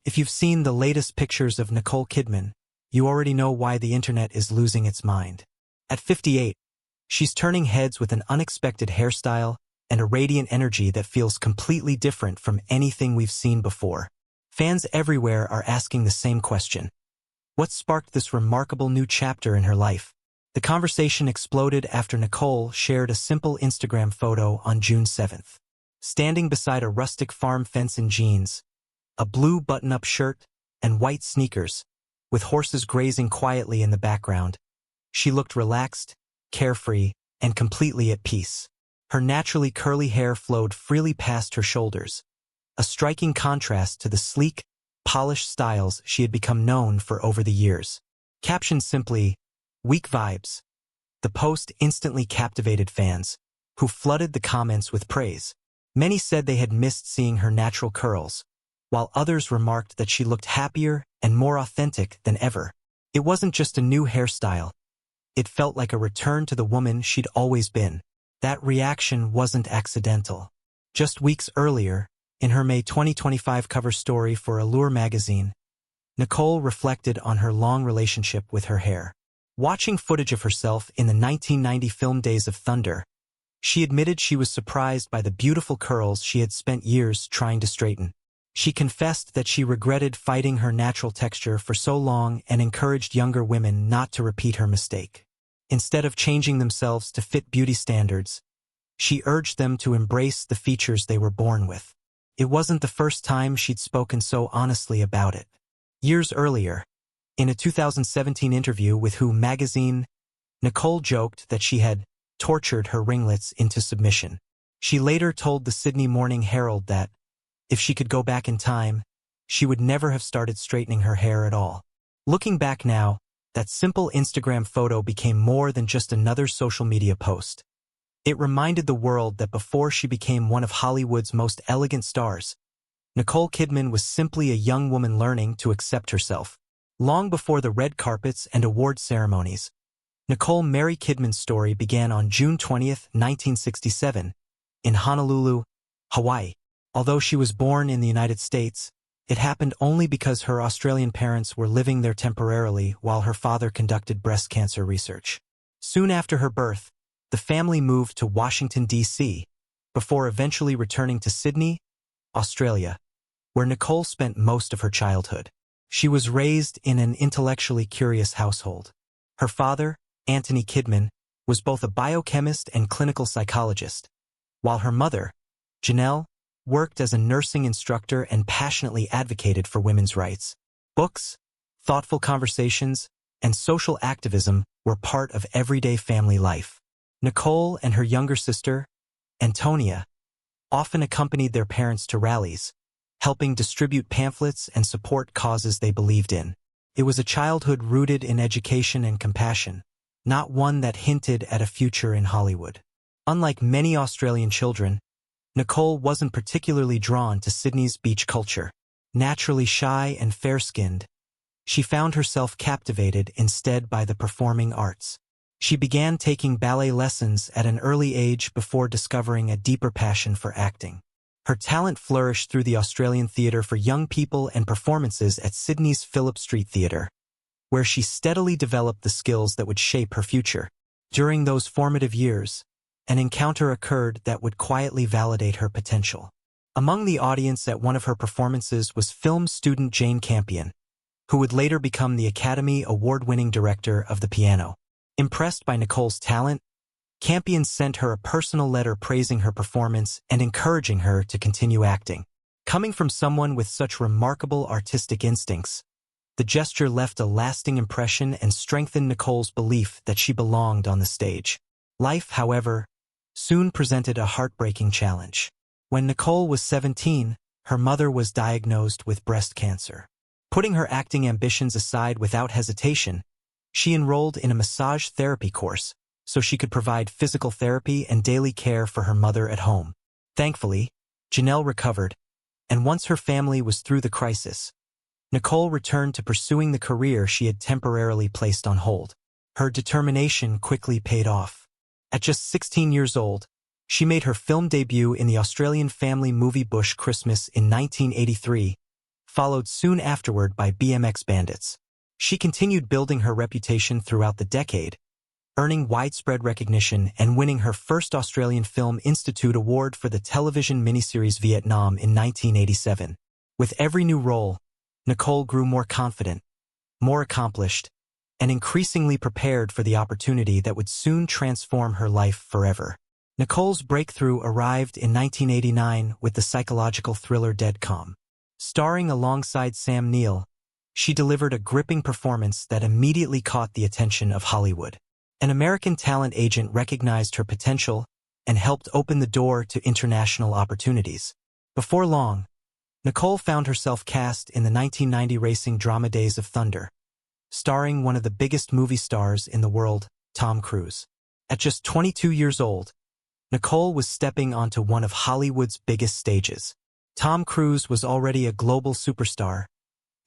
If you've seen the latest pictures of Nicole Kidman, you already know why the internet is losing its mind. At 58, she's turning heads with an unexpected hairstyle and a radiant energy that feels completely different from anything we've seen before. Fans everywhere are asking the same question. What sparked this remarkable new chapter in her life? The conversation exploded after Nicole shared a simple Instagram photo on June 7th. Standing beside a rustic farm fence in jeans, a blue button-up shirt, and white sneakers, with horses grazing quietly in the background, she looked relaxed, carefree, and completely at peace. Her naturally curly hair flowed freely past her shoulders, a striking contrast to the sleek, polished styles she had become known for over the years. Captioned simply, "Weak vibes," the post instantly captivated fans, who flooded the comments with praise. Many said they had missed seeing her natural curls, while others remarked that she looked happier and more authentic than ever. It wasn't just a new hairstyle. It felt like a return to the woman she'd always been. That reaction wasn't accidental. Just weeks earlier, in her May 2025 cover story for Allure magazine, Nicole reflected on her long relationship with her hair. Watching footage of herself in the 1990 film Days of Thunder, she admitted she was surprised by the beautiful curls she had spent years trying to straighten. She confessed that she regretted fighting her natural texture for so long and encouraged younger women not to repeat her mistake. Instead of changing themselves to fit beauty standards, she urged them to embrace the features they were born with. It wasn't the first time she'd spoken so honestly about it. Years earlier, in a 2017 interview with Who magazine, Nicole joked that she had tortured her ringlets into submission. She later told the Sydney Morning Herald that, if she could go back in time, she would never have started straightening her hair at all. Looking back now, that simple Instagram photo became more than just another social media post. It reminded the world that before she became one of Hollywood's most elegant stars, Nicole Kidman was simply a young woman learning to accept herself. Long before the red carpets and award ceremonies, Nicole Mary Kidman's story began on June 20, 1967, in Honolulu, Hawaii. Although she was born in the United States, it happened only because her Australian parents were living there temporarily while her father conducted breast cancer research. Soon after her birth, the family moved to Washington, D.C., before eventually returning to Sydney, Australia, where Nicole spent most of her childhood. She was raised in an intellectually curious household. Her father, Anthony Kidman, was both a biochemist and clinical psychologist, while her mother, Janelle, worked as a nursing instructor and passionately advocated for women's rights. Books, thoughtful conversations, and social activism were part of everyday family life. Nicole and her younger sister, Antonia, often accompanied their parents to rallies, helping distribute pamphlets and support causes they believed in. It was a childhood rooted in education and compassion, not one that hinted at a future in Hollywood. Unlike many Australian children, Nicole wasn't particularly drawn to Sydney's beach culture. Naturally shy and fair-skinned, she found herself captivated instead by the performing arts. She began taking ballet lessons at an early age before discovering a deeper passion for acting. Her talent flourished through the Australian Theatre for Young People and performances at Sydney's Phillip Street Theatre, where she steadily developed the skills that would shape her future. During those formative years, an encounter occurred that would quietly validate her potential. Among the audience at one of her performances was film student Jane Campion, who would later become the Academy Award-winning director of the piano. Impressed by Nicole's talent, Campion sent her a personal letter praising her performance and encouraging her to continue acting. Coming from someone with such remarkable artistic instincts, the gesture left a lasting impression and strengthened Nicole's belief that she belonged on the stage. Life, however, soon presented a heartbreaking challenge. When Nicole was 17, her mother was diagnosed with breast cancer. Putting her acting ambitions aside without hesitation, she enrolled in a massage therapy course so she could provide physical therapy and daily care for her mother at home. Thankfully, Janelle recovered, and once her family was through the crisis, Nicole returned to pursuing the career she had temporarily placed on hold. Her determination quickly paid off. At just 16 years old, she made her film debut in the Australian family movie Bush Christmas in 1983, followed soon afterward by BMX Bandits. She continued building her reputation throughout the decade, earning widespread recognition and winning her first Australian Film Institute Award for the television miniseries Vietnam in 1987. With every new role, Nicole grew more confident, more accomplished, and increasingly prepared for the opportunity that would soon transform her life forever. Nicole's breakthrough arrived in 1989 with the psychological thriller Dead Calm. Starring alongside Sam Neill, she delivered a gripping performance that immediately caught the attention of Hollywood. An American talent agent recognized her potential and helped open the door to international opportunities. Before long, Nicole found herself cast in the 1990 racing drama Days of Thunder, starring one of the biggest movie stars in the world, Tom Cruise. At just 22 years old, Nicole was stepping onto one of Hollywood's biggest stages. Tom Cruise was already a global superstar,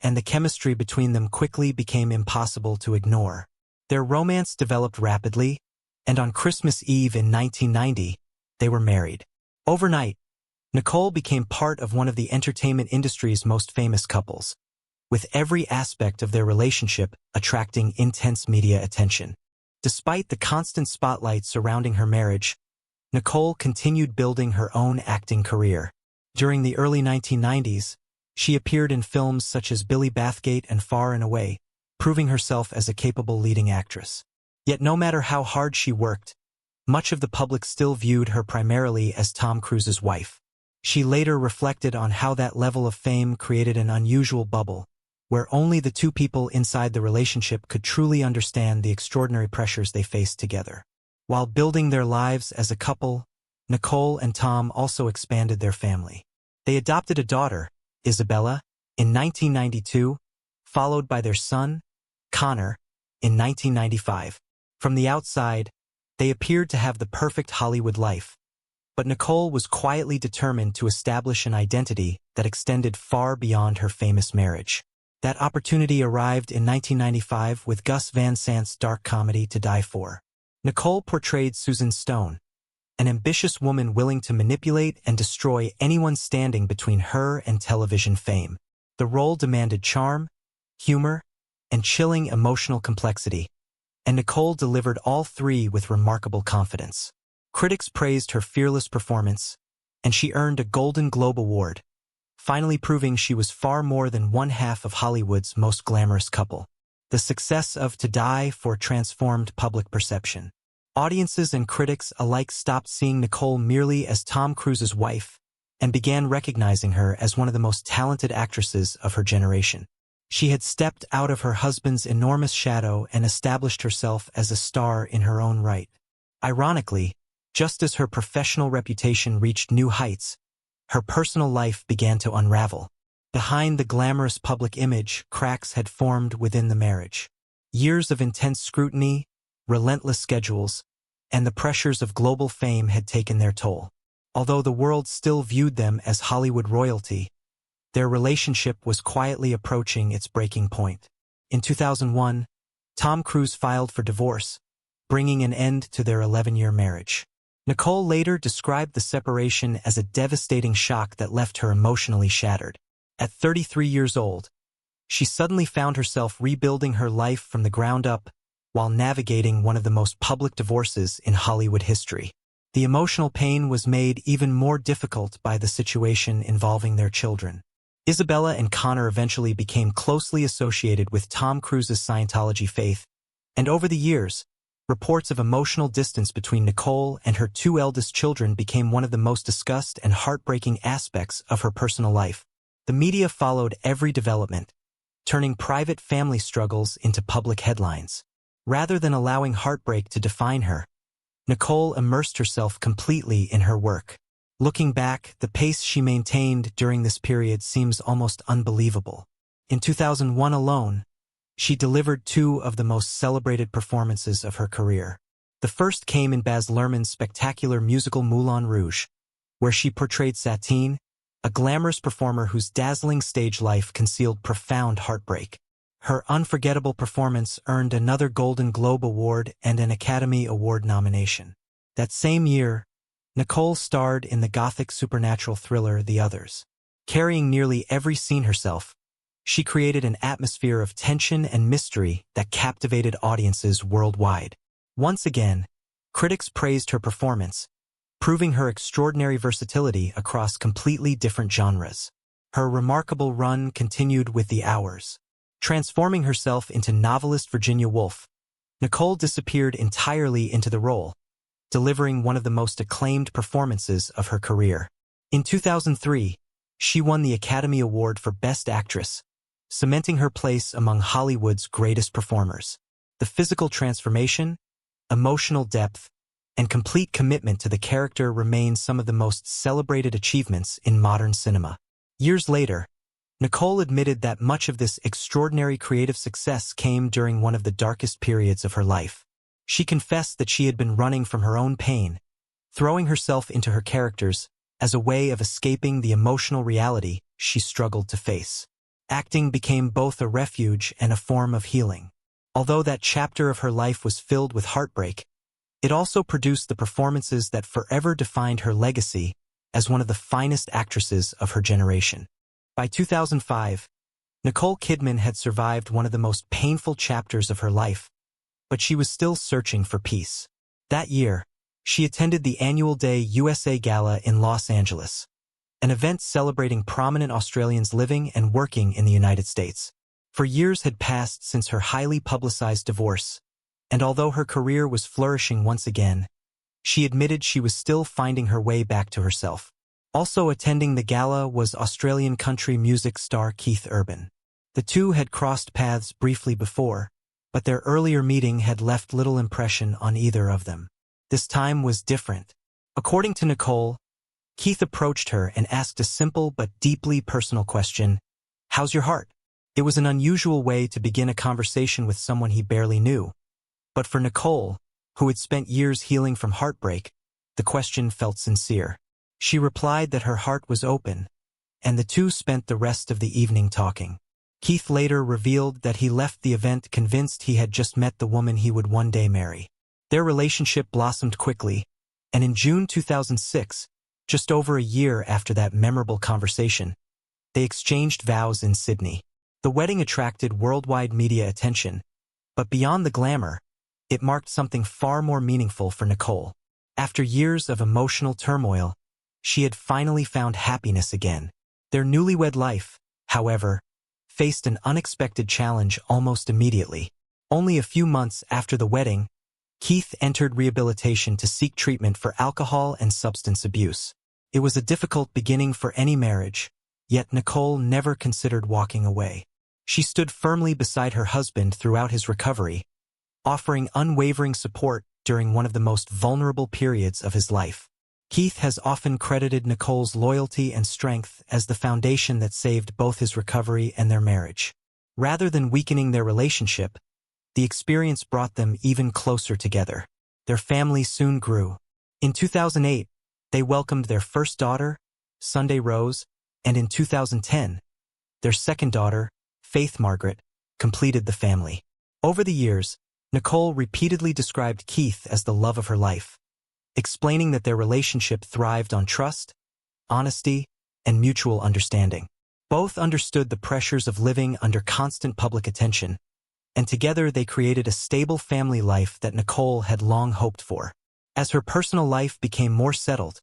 and the chemistry between them quickly became impossible to ignore. Their romance developed rapidly, and on Christmas Eve in 1990, they were married. Overnight, Nicole became part of one of the entertainment industry's most famous couples, with every aspect of their relationship attracting intense media attention. Despite the constant spotlight surrounding her marriage, Nicole continued building her own acting career. During the early 1990s, she appeared in films such as Billy Bathgate and Far and Away, proving herself as a capable leading actress. Yet no matter how hard she worked, much of the public still viewed her primarily as Tom Cruise's wife. She later reflected on how that level of fame created an unusual bubble, where only the two people inside the relationship could truly understand the extraordinary pressures they faced together. While building their lives as a couple, Nicole and Tom also expanded their family. They adopted a daughter, Isabella, in 1992, followed by their son, Connor, in 1995. From the outside, they appeared to have the perfect Hollywood life, but Nicole was quietly determined to establish an identity that extended far beyond her famous marriage. That opportunity arrived in 1995 with Gus Van Sant's dark comedy To Die For. Nicole portrayed Susan Stone, an ambitious woman willing to manipulate and destroy anyone standing between her and television fame. The role demanded charm, humor, and chilling emotional complexity, and Nicole delivered all three with remarkable confidence. Critics praised her fearless performance, and she earned a Golden Globe Award, finally proving she was far more than one half of Hollywood's most glamorous couple. The success of To Die For transformed public perception. Audiences and critics alike stopped seeing Nicole merely as Tom Cruise's wife and began recognizing her as one of the most talented actresses of her generation. She had stepped out of her husband's enormous shadow and established herself as a star in her own right. Ironically, just as her professional reputation reached new heights, her personal life began to unravel. Behind the glamorous public image, cracks had formed within the marriage. Years of intense scrutiny, relentless schedules, and the pressures of global fame had taken their toll. Although the world still viewed them as Hollywood royalty, their relationship was quietly approaching its breaking point. In 2001, Tom Cruise filed for divorce, bringing an end to their 11-year marriage. Nicole later described the separation as a devastating shock that left her emotionally shattered. At 33 years old, she suddenly found herself rebuilding her life from the ground up while navigating one of the most public divorces in Hollywood history. The emotional pain was made even more difficult by the situation involving their children. Isabella and Connor eventually became closely associated with Tom Cruise's Scientology faith, and over the years, reports of emotional distance between Nicole and her two eldest children became one of the most discussed and heartbreaking aspects of her personal life. The media followed every development, turning private family struggles into public headlines. Rather than allowing heartbreak to define her, Nicole immersed herself completely in her work. Looking back, the pace she maintained during this period seems almost unbelievable. In 2001 alone, she delivered two of the most celebrated performances of her career. The first came in Baz Luhrmann's spectacular musical Moulin Rouge, where she portrayed Satine, a glamorous performer whose dazzling stage life concealed profound heartbreak. Her unforgettable performance earned another Golden Globe Award and an Academy Award nomination. That same year, Nicole starred in the gothic supernatural thriller The Others. Carrying nearly every scene herself, she created an atmosphere of tension and mystery that captivated audiences worldwide. Once again, critics praised her performance, proving her extraordinary versatility across completely different genres. Her remarkable run continued with The Hours. Transforming herself into novelist Virginia Woolf, Nicole disappeared entirely into the role, delivering one of the most acclaimed performances of her career. In 2003, she won the Academy Award for Best Actress, cementing her place among Hollywood's greatest performers. The physical transformation, emotional depth, and complete commitment to the character remain some of the most celebrated achievements in modern cinema. Years later, Nicole admitted that much of this extraordinary creative success came during one of the darkest periods of her life. She confessed that she had been running from her own pain, throwing herself into her characters as a way of escaping the emotional reality she struggled to face. Acting became both a refuge and a form of healing. Although that chapter of her life was filled with heartbreak, it also produced the performances that forever defined her legacy as one of the finest actresses of her generation. By 2005, Nicole Kidman had survived one of the most painful chapters of her life, but she was still searching for peace. That year, she attended the annual Day USA Gala in Los Angeles, an event celebrating prominent Australians living and working in the United States. For years had passed since her highly publicized divorce, and although her career was flourishing once again, she admitted she was still finding her way back to herself. Also attending the gala was Australian country music star Keith Urban. The two had crossed paths briefly before, but their earlier meeting had left little impression on either of them. This time was different. According to Nicole, Keith approached her and asked a simple but deeply personal question: "How's your heart?" It was an unusual way to begin a conversation with someone he barely knew. But for Nicole, who had spent years healing from heartbreak, the question felt sincere. She replied that her heart was open, and the two spent the rest of the evening talking. Keith later revealed that he left the event convinced he had just met the woman he would one day marry. Their relationship blossomed quickly, and in June 2006, just over a year after that memorable conversation, they exchanged vows in Sydney. The wedding attracted worldwide media attention, but beyond the glamour, it marked something far more meaningful for Nicole. After years of emotional turmoil, she had finally found happiness again. Their newlywed life, however, faced an unexpected challenge almost immediately. Only a few months after the wedding, Keith entered rehabilitation to seek treatment for alcohol and substance abuse. It was a difficult beginning for any marriage, yet Nicole never considered walking away. She stood firmly beside her husband throughout his recovery, offering unwavering support during one of the most vulnerable periods of his life. Keith has often credited Nicole's loyalty and strength as the foundation that saved both his recovery and their marriage. Rather than weakening their relationship, the experience brought them even closer together. Their family soon grew. In 2008, they welcomed their first daughter, Sunday Rose, and in 2010, their second daughter, Faith Margaret, completed the family. Over the years, Nicole repeatedly described Keith as the love of her life, explaining that their relationship thrived on trust, honesty, and mutual understanding. Both understood the pressures of living under constant public attention, and together they created a stable family life that Nicole had long hoped for. As her personal life became more settled,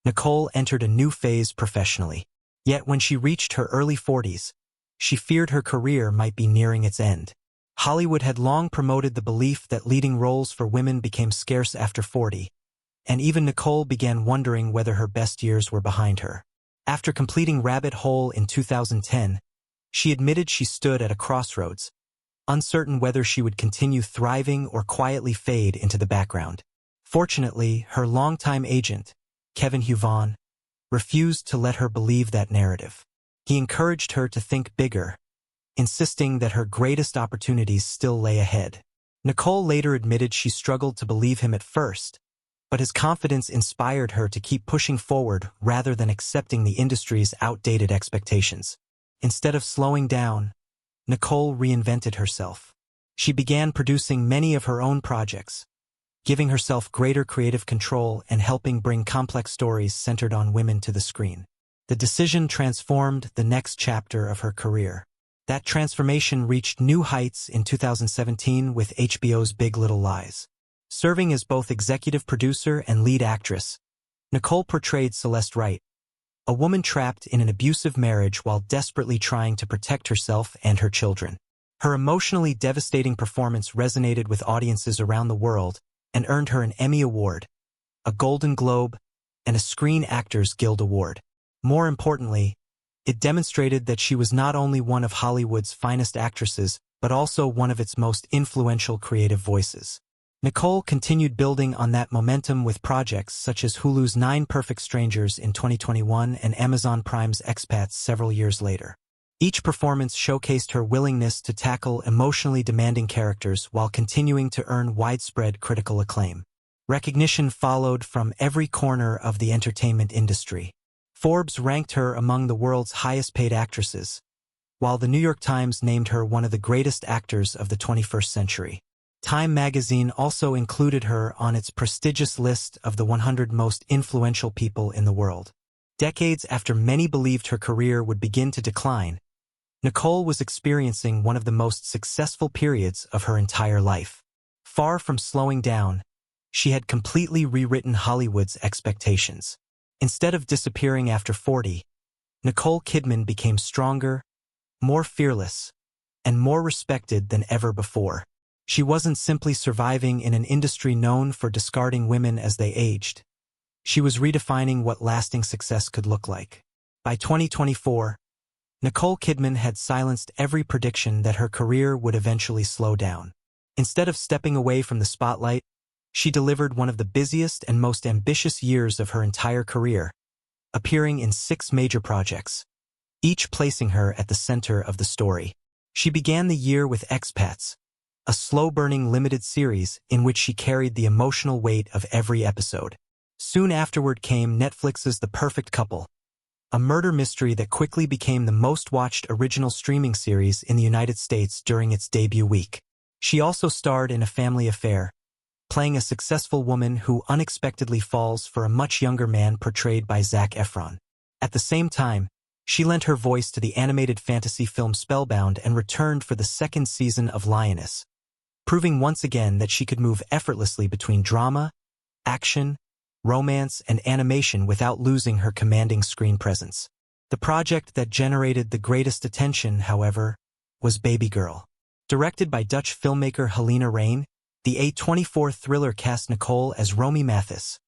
Nicole entered a new phase professionally. Yet when she reached her early 40s, she feared her career might be nearing its end. Hollywood had long promoted the belief that leading roles for women became scarce after 40, and even Nicole began wondering whether her best years were behind her. After completing Rabbit Hole in 2010, she admitted she stood at a crossroads, uncertain whether she would continue thriving or quietly fade into the background. Fortunately, her longtime agent, Kevin Huvon, refused to let her believe that narrative. He encouraged her to think bigger, insisting that her greatest opportunities still lay ahead. Nicole later admitted she struggled to believe him at first, but his confidence inspired her to keep pushing forward rather than accepting the industry's outdated expectations. Instead of slowing down, Nicole reinvented herself. She began producing many of her own projects, giving herself greater creative control and helping bring complex stories centered on women to the screen. The decision transformed the next chapter of her career. That transformation reached new heights in 2017 with HBO's Big Little Lies. Serving as both executive producer and lead actress, Nicole portrayed Celeste Wright, a woman trapped in an abusive marriage while desperately trying to protect herself and her children. Her emotionally devastating performance resonated with audiences around the world and earned her an Emmy Award, a Golden Globe, and a Screen Actors Guild Award. More importantly, it demonstrated that she was not only one of Hollywood's finest actresses, but also one of its most influential creative voices. Nicole continued building on that momentum with projects such as Hulu's 9 Perfect Strangers in 2021 and Amazon Prime's Expats several years later. Each performance showcased her willingness to tackle emotionally demanding characters while continuing to earn widespread critical acclaim. Recognition followed from every corner of the entertainment industry. Forbes ranked her among the world's highest-paid actresses, while the New York Times named her one of the greatest actors of the 21st century. Time magazine also included her on its prestigious list of the 100 most influential people in the world. Decades after many believed her career would begin to decline, Nicole was experiencing one of the most successful periods of her entire life. Far from slowing down, she had completely rewritten Hollywood's expectations. Instead of disappearing after 40, Nicole Kidman became stronger, more fearless, and more respected than ever before. She wasn't simply surviving in an industry known for discarding women as they aged. She was redefining what lasting success could look like. By 2024, Nicole Kidman had silenced every prediction that her career would eventually slow down. Instead of stepping away from the spotlight, she delivered one of the busiest and most ambitious years of her entire career, appearing in 6 major projects, each placing her at the center of the story. She began the year with Expats, a slow-burning limited series in which she carried the emotional weight of every episode. Soon afterward came Netflix's The Perfect Couple, a murder mystery that quickly became the most-watched original streaming series in the United States during its debut week. She also starred in A Family Affair, playing a successful woman who unexpectedly falls for a much younger man portrayed by Zac Efron. At the same time, she lent her voice to the animated fantasy film Spellbound and returned for the 2nd season of Lioness, proving once again that she could move effortlessly between drama, action, romance, and animation without losing her commanding screen presence. The project that generated the greatest attention, however, was Baby Girl. Directed by Dutch filmmaker Helena Rijn, the A24 thriller cast Nicole as Romy Mathis,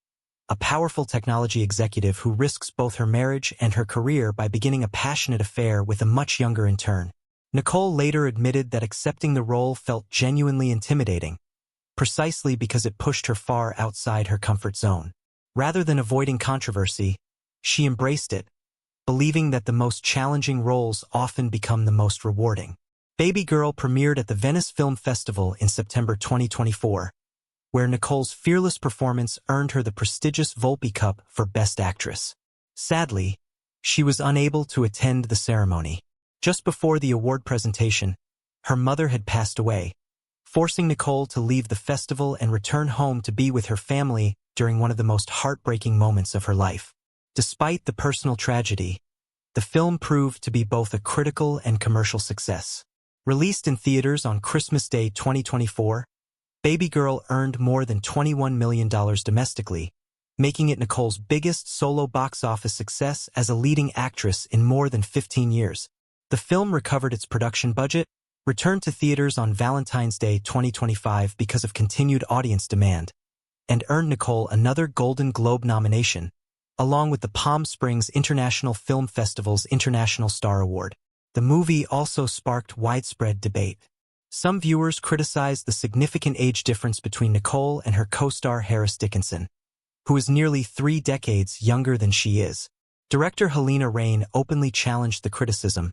a powerful technology executive who risks both her marriage and her career by beginning a passionate affair with a much younger intern. Nicole later admitted that accepting the role felt genuinely intimidating, precisely because it pushed her far outside her comfort zone. Rather than avoiding controversy, she embraced it, believing that the most challenging roles often become the most rewarding. Baby Girl premiered at the Venice Film Festival in September 2024, where Nicole's fearless performance earned her the prestigious Volpe Cup for Best Actress. Sadly, she was unable to attend the ceremony. Just before the award presentation, her mother had passed away, forcing Nicole to leave the festival and return home to be with her family during one of the most heartbreaking moments of her life. Despite the personal tragedy, the film proved to be both a critical and commercial success. Released in theaters on Christmas Day 2024, Baby Girl earned more than $21 million domestically, making it Nicole's biggest solo box office success as a leading actress in more than 15 years. The film recovered its production budget, returned to theaters on Valentine's Day 2025 because of continued audience demand, and earned Nicole another Golden Globe nomination, along with the Palm Springs International Film Festival's International Star Award. The movie also sparked widespread debate. Some viewers criticized the significant age difference between Nicole and her co-star Harris Dickinson, who is nearly 3 decades younger than she is. Director Helena Rijn openly challenged the criticism,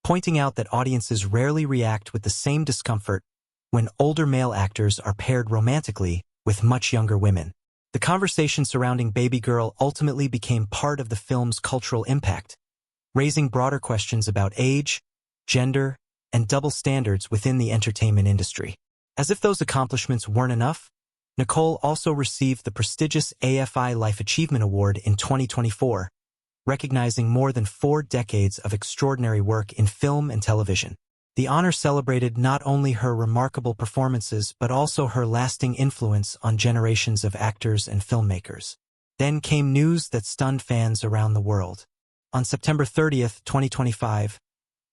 pointing out that audiences rarely react with the same discomfort when older male actors are paired romantically with much younger women. The conversation surrounding Baby Girl ultimately became part of the film's cultural impact, raising broader questions about age, gender, and double standards within the entertainment industry. As if those accomplishments weren't enough, Nicole also received the prestigious AFI Life Achievement Award in 2024, recognizing more than 4 decades of extraordinary work in film and television. The honor celebrated not only her remarkable performances but also her lasting influence on generations of actors and filmmakers. Then came news that stunned fans around the world. On September 30th, 2025,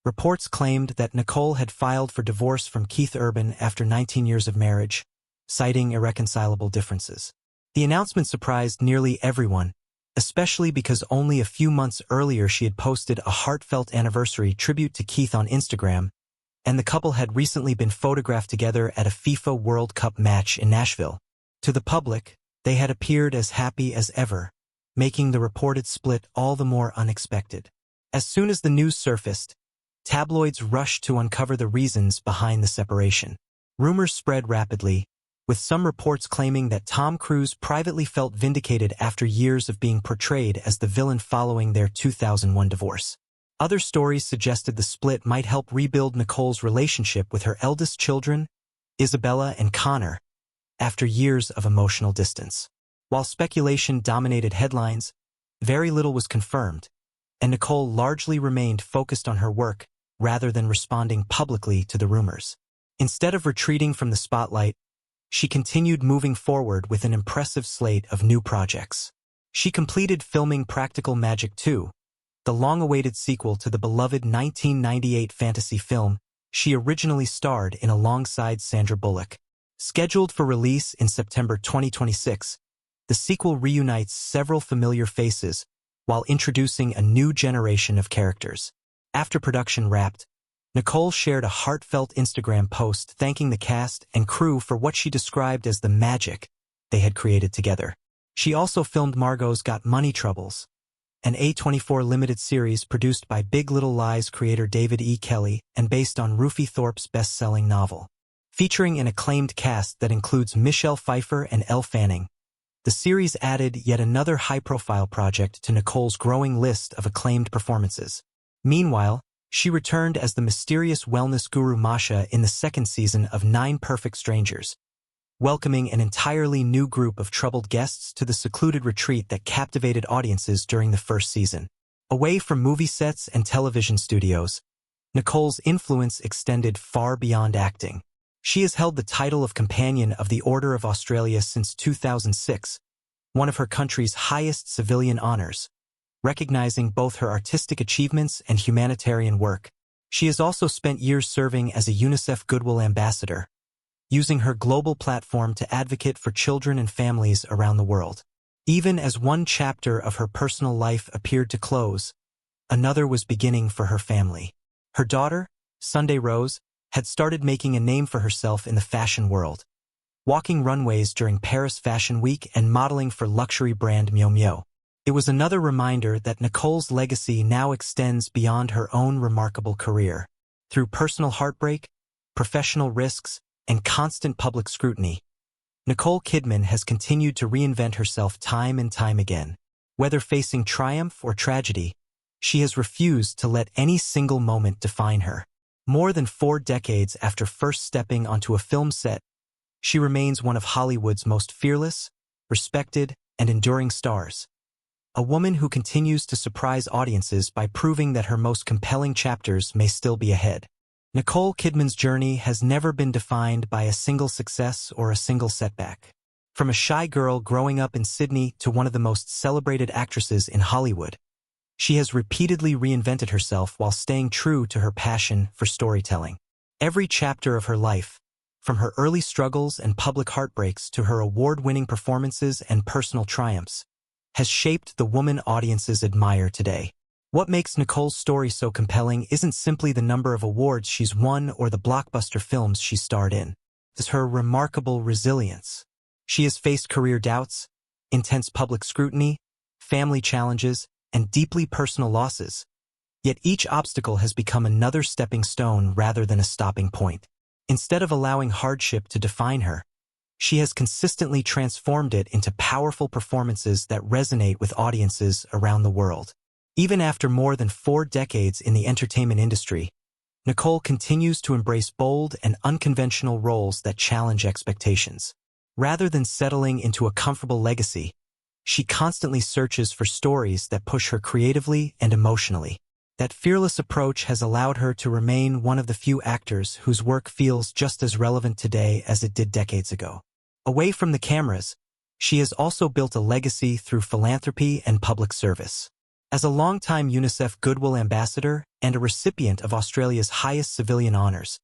reports claimed that Nicole had filed for divorce from Keith Urban after 19 years of marriage, citing irreconcilable differences. The announcement surprised nearly everyone, especially because only a few months earlier she had posted a heartfelt anniversary tribute to Keith on Instagram, and the couple had recently been photographed together at a FIFA World Cup match in Nashville. To the public, they had appeared as happy as ever, making the reported split all the more unexpected. As soon as the news surfaced, tabloids rushed to uncover the reasons behind the separation. Rumors spread rapidly, with some reports claiming that Tom Cruise privately felt vindicated after years of being portrayed as the villain following their 2001 divorce. Other stories suggested the split might help rebuild Nicole's relationship with her eldest children, Isabella and Connor, after years of emotional distance. While speculation dominated headlines, very little was confirmed, and Nicole largely remained focused on her work rather than responding publicly to the rumors. Instead of retreating from the spotlight, she continued moving forward with an impressive slate of new projects. She completed filming Practical Magic 2, the long-awaited sequel to the beloved 1998 fantasy film she originally starred in alongside Sandra Bullock. Scheduled for release in September 2026, the sequel reunites several familiar faces while introducing a new generation of characters. After production wrapped, Nicole shared a heartfelt Instagram post thanking the cast and crew for what she described as the magic they had created together. She also filmed Margot's Got Money Troubles, an A24 limited series produced by Big Little Lies creator David E. Kelley and based on Rufy Thorpe's best-selling novel. Featuring an acclaimed cast that includes Michelle Pfeiffer and Elle Fanning, the series added yet another high-profile project to Nicole's growing list of acclaimed performances. Meanwhile, she returned as the mysterious wellness guru Masha in the second season of 9 Perfect Strangers, welcoming an entirely new group of troubled guests to the secluded retreat that captivated audiences during the first season. Away from movie sets and television studios, Nicole's influence extended far beyond acting. She has held the title of Companion of the Order of Australia since 2006, one of her country's highest civilian honors, recognizing both her artistic achievements and humanitarian work. She has also spent years serving as a UNICEF Goodwill Ambassador, using her global platform to advocate for children and families around the world. Even as one chapter of her personal life appeared to close, another was beginning for her family. Her daughter, Sunday Rose, had started making a name for herself in the fashion world, walking runways during Paris Fashion Week and modeling for luxury brand Miu Miu. It was another reminder that Nicole's legacy now extends beyond her own remarkable career. Through personal heartbreak, professional risks, and constant public scrutiny, Nicole Kidman has continued to reinvent herself time and time again. Whether facing triumph or tragedy, she has refused to let any single moment define her. More than 4 decades after first stepping onto a film set, she remains one of Hollywood's most fearless, respected, and enduring stars. A woman who continues to surprise audiences by proving that her most compelling chapters may still be ahead. Nicole Kidman's journey has never been defined by a single success or a single setback. From a shy girl growing up in Sydney to one of the most celebrated actresses in Hollywood, she has repeatedly reinvented herself while staying true to her passion for storytelling. Every chapter of her life, from her early struggles and public heartbreaks to her award-winning performances and personal triumphs, has shaped the woman audiences admire today. What makes Nicole's story so compelling isn't simply the number of awards she's won or the blockbuster films she starred in. It's her remarkable resilience. She has faced career doubts, intense public scrutiny, family challenges, and deeply personal losses. Yet each obstacle has become another stepping stone rather than a stopping point. Instead of allowing hardship to define her, she has consistently transformed it into powerful performances that resonate with audiences around the world. Even after more than 4 decades in the entertainment industry, Nicole continues to embrace bold and unconventional roles that challenge expectations. Rather than settling into a comfortable legacy, She constantly searches for stories that push her creatively and emotionally. That fearless approach has allowed her to remain one of the few actors whose work feels just as relevant today as it did decades ago. Away from the cameras, she has also built a legacy through philanthropy and public service. As a longtime UNICEF Goodwill Ambassador and a recipient of Australia's highest civilian honours,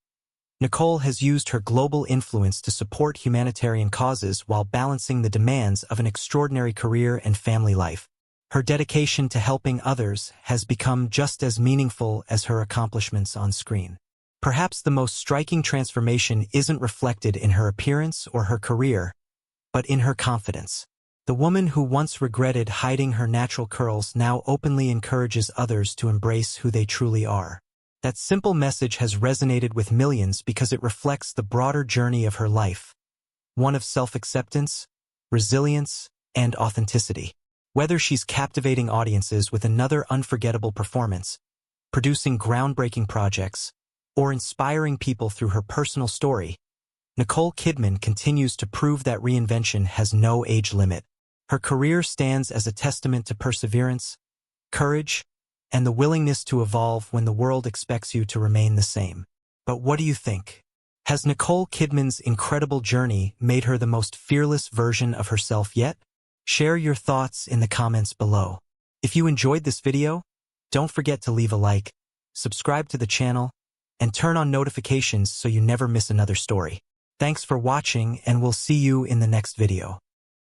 Nicole has used her global influence to support humanitarian causes while balancing the demands of an extraordinary career and family life. Her dedication to helping others has become just as meaningful as her accomplishments on screen. Perhaps the most striking transformation isn't reflected in her appearance or her career, but in her confidence. The woman who once regretted hiding her natural curls now openly encourages others to embrace who they truly are. That simple message has resonated with millions because it reflects the broader journey of her life, one of self-acceptance, resilience, and authenticity. Whether she's captivating audiences with another unforgettable performance, producing groundbreaking projects, or inspiring people through her personal story, Nicole Kidman continues to prove that reinvention has no age limit. Her career stands as a testament to perseverance, courage, and the willingness to evolve when the world expects you to remain the same. But what do you think? Has Nicole Kidman's incredible journey made her the most fearless version of herself yet? Share your thoughts in the comments below. If you enjoyed this video, don't forget to leave a like, subscribe to the channel, and turn on notifications so you never miss another story. Thanks for watching, and we'll see you in the next video.